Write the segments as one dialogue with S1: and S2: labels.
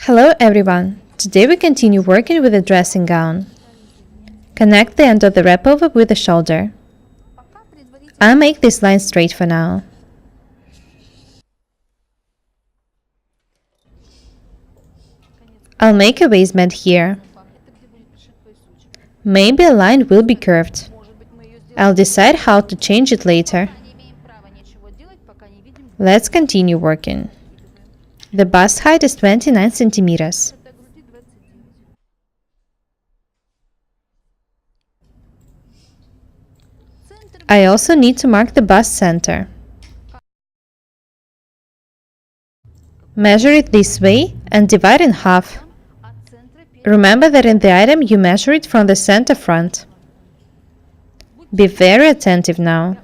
S1: Hello everyone! Today we continue working with the dressing gown. Connect the end of the wrap over with the shoulder. I'll make this line straight for now. I'll make a waistband here. Maybe a line will be curved. I'll decide how to change it later. Let's continue working. The bust height is 29 centimeters. I also need to mark the bust center. Measure it this way and divide in half. Remember that in the item you measure it from the center front. Be very attentive now.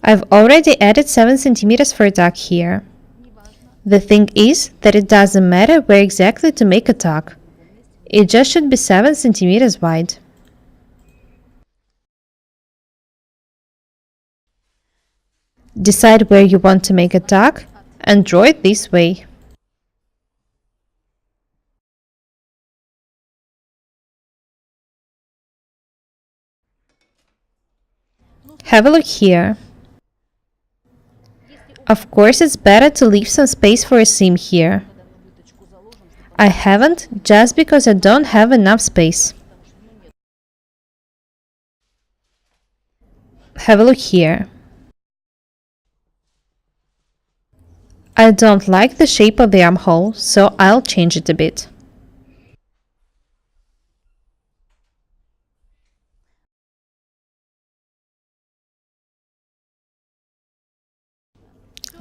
S1: I've already added 7 centimeters for a tuck here. The thing is that it doesn't matter where exactly to make a tuck. It just should be 7 centimeters wide. Decide where you want to make a tuck and draw it this way. Have a look here. Of course, it's better to leave some space for a seam here. I haven't just because I don't have enough space. Have a look here. I don't like the shape of the armhole, so I'll change it a bit.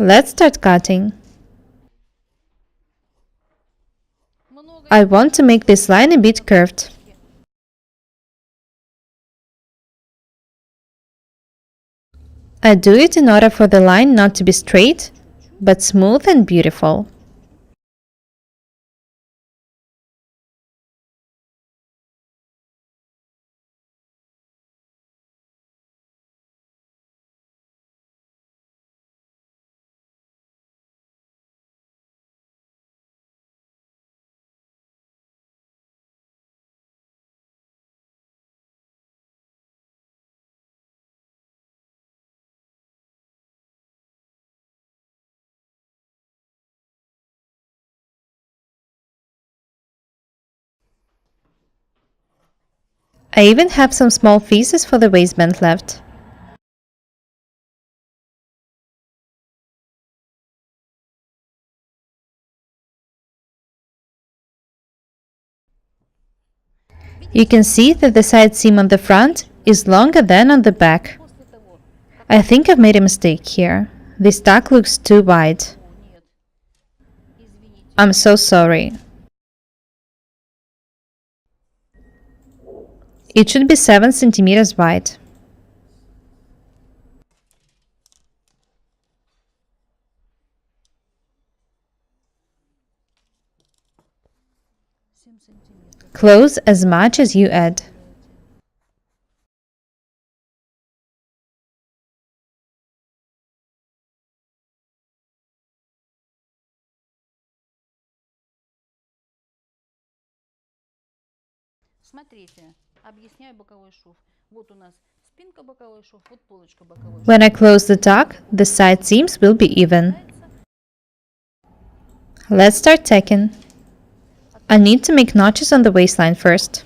S1: Let's start cutting. I want to make this line a bit curved. I do it in order for the line not to be straight, but smooth and beautiful. I even have some small pieces for the waistband left. You can see that the side seam on the front is longer than on the back. I think I've made a mistake here. This tuck looks too wide. I'm so sorry. It should be 7 centimeters wide. Close as much as you add. When I close the tuck, the side seams will be even. Let's start tacking. I need to make notches on the waistline first.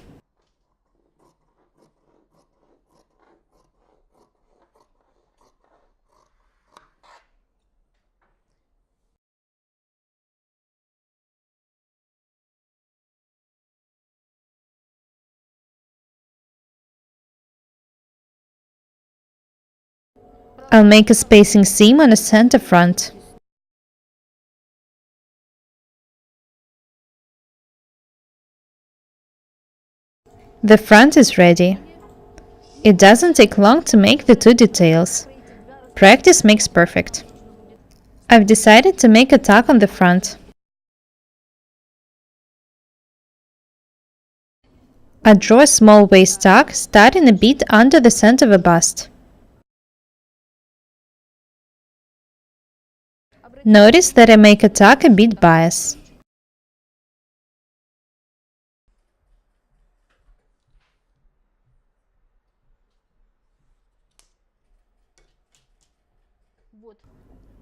S1: I'll make a spacing seam on the center front. The front is ready. It doesn't take long to make the two details. Practice makes perfect. I've decided to make a tuck on the front. I draw a small waist tuck starting a bit under the center of the bust. Notice that I make a tack a bit bias.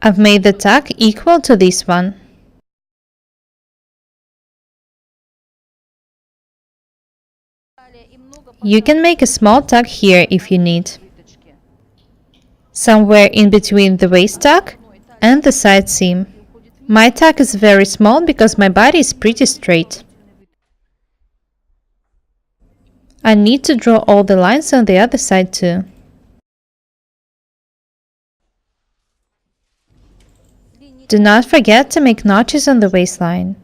S1: I've made the tack equal to this one. You can make a small tack here if you need, somewhere in between the waist tack and the side seam. My tack is very small because my body is pretty straight. I need to draw all the lines on the other side too. Do not forget to make notches on the waistline.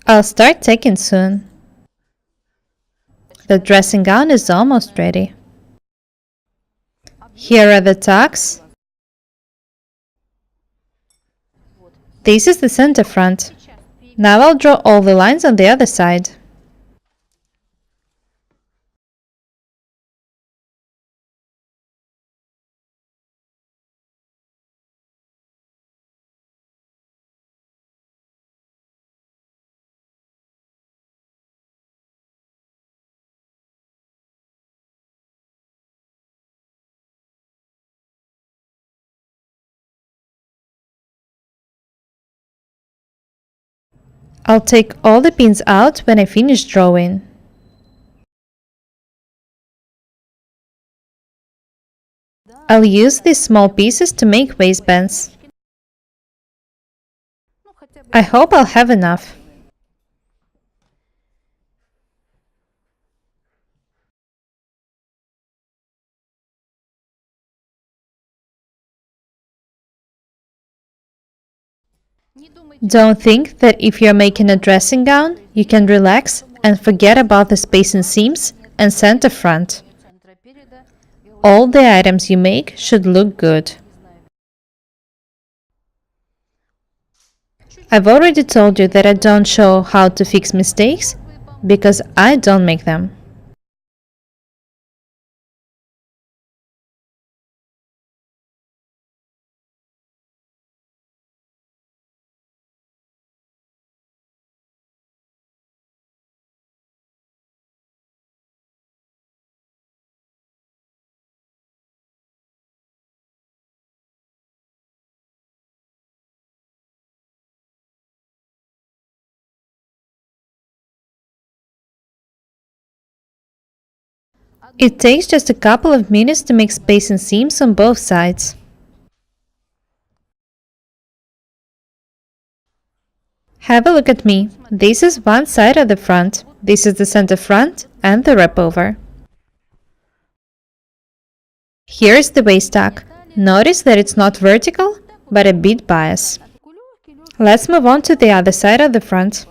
S1: I'll start tacking soon. The dressing gown is almost ready. Here are the tacks. This is the center front. Now I'll draw all the lines on the other side. I'll take all the pins out when I finish drawing. I'll use these small pieces to make waistbands. I hope I'll have enough. Don't think that if you're making a dressing gown, you can relax and forget about the space and seams and center front. All the items you make should look good. I've already told you that I don't show how to fix mistakes because I don't make them. It takes just a couple of minutes to make space and seams on both sides. Have a look at me. This is one side of the front. This is the center front and the wrap over. Here is the waist tack. Notice that it's not vertical, but a bit bias. Let's move on to the other side of the front.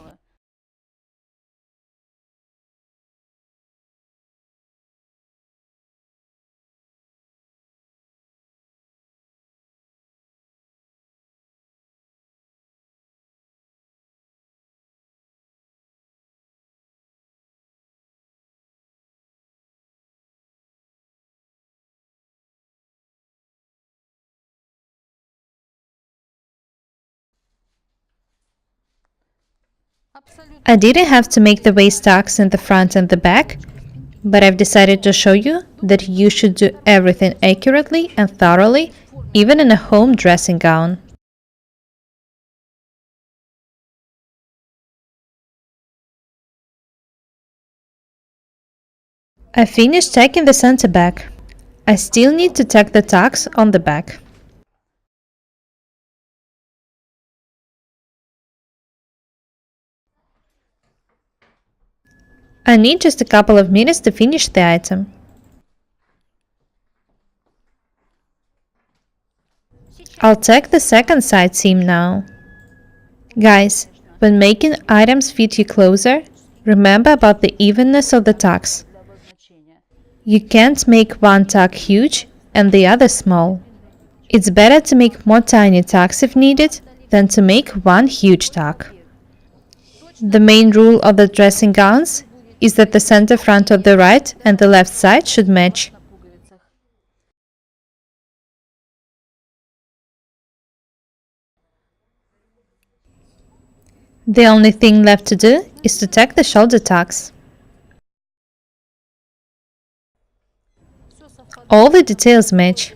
S1: I didn't have to make the waist tacks in the front and the back, but I've decided to show you that you should do everything accurately and thoroughly, even in a home dressing gown. I finished tacking the center back. I still need to tack the tacks on the back. I need just a couple of minutes to finish the item. I'll tack the second side seam now. Guys, When making items fit you closer, remember about the evenness of the tacks. You can't make one tack huge and the other small. It's better to make more tiny tacks if needed than to make one huge tack. The main rule of the dressing gowns is that the center front of the right and the left side should match. The only thing left to do is to tack the shoulder tacks. All the details match.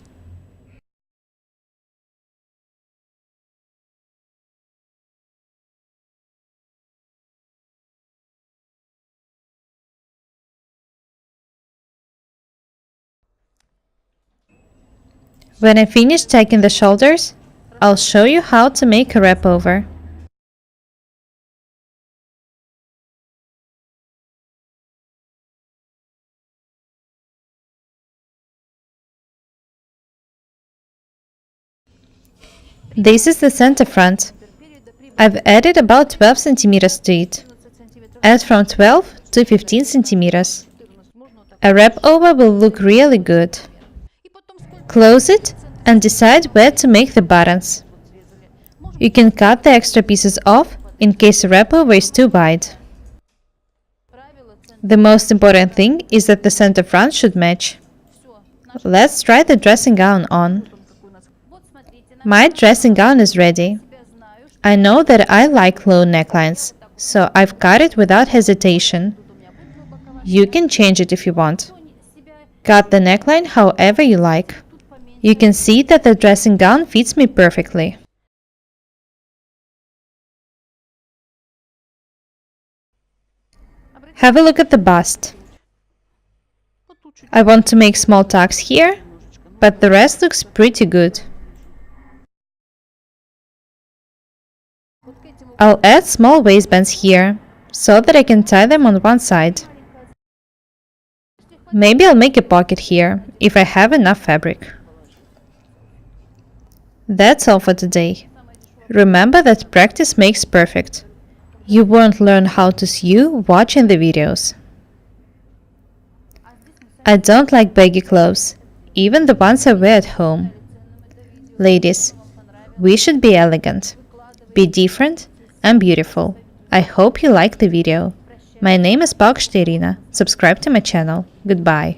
S1: When I finish tacking the shoulders, I'll show you how to make a wrap over. This is the center front. I've added about 12 centimeters to it. Add from 12 to 15 centimeters. A wrap over will look really good. Close it and decide where to make the buttons. You can cut the extra pieces off in case a wrap over is too wide. The most important thing is that the center front should match. Let's try the dressing gown on. My dressing gown is ready. I know that I like low necklines, so I've cut it without hesitation. You can change it if you want. Cut the neckline however you like. You can see that the dressing gown fits me perfectly. Have a look at the bust. I want to make small tucks here, but the rest looks pretty good. I'll add small waistbands here, so that I can tie them on one side. Maybe I'll make a pocket here, if I have enough fabric. That's all for today. Remember that practice makes perfect. You won't learn how to sew watching the videos. I don't like baggy clothes, even the ones I wear at home. Ladies, we should be elegant, be different and beautiful. I hope you liked the video. My name is Paukšte Irina. Subscribe to my channel. Goodbye.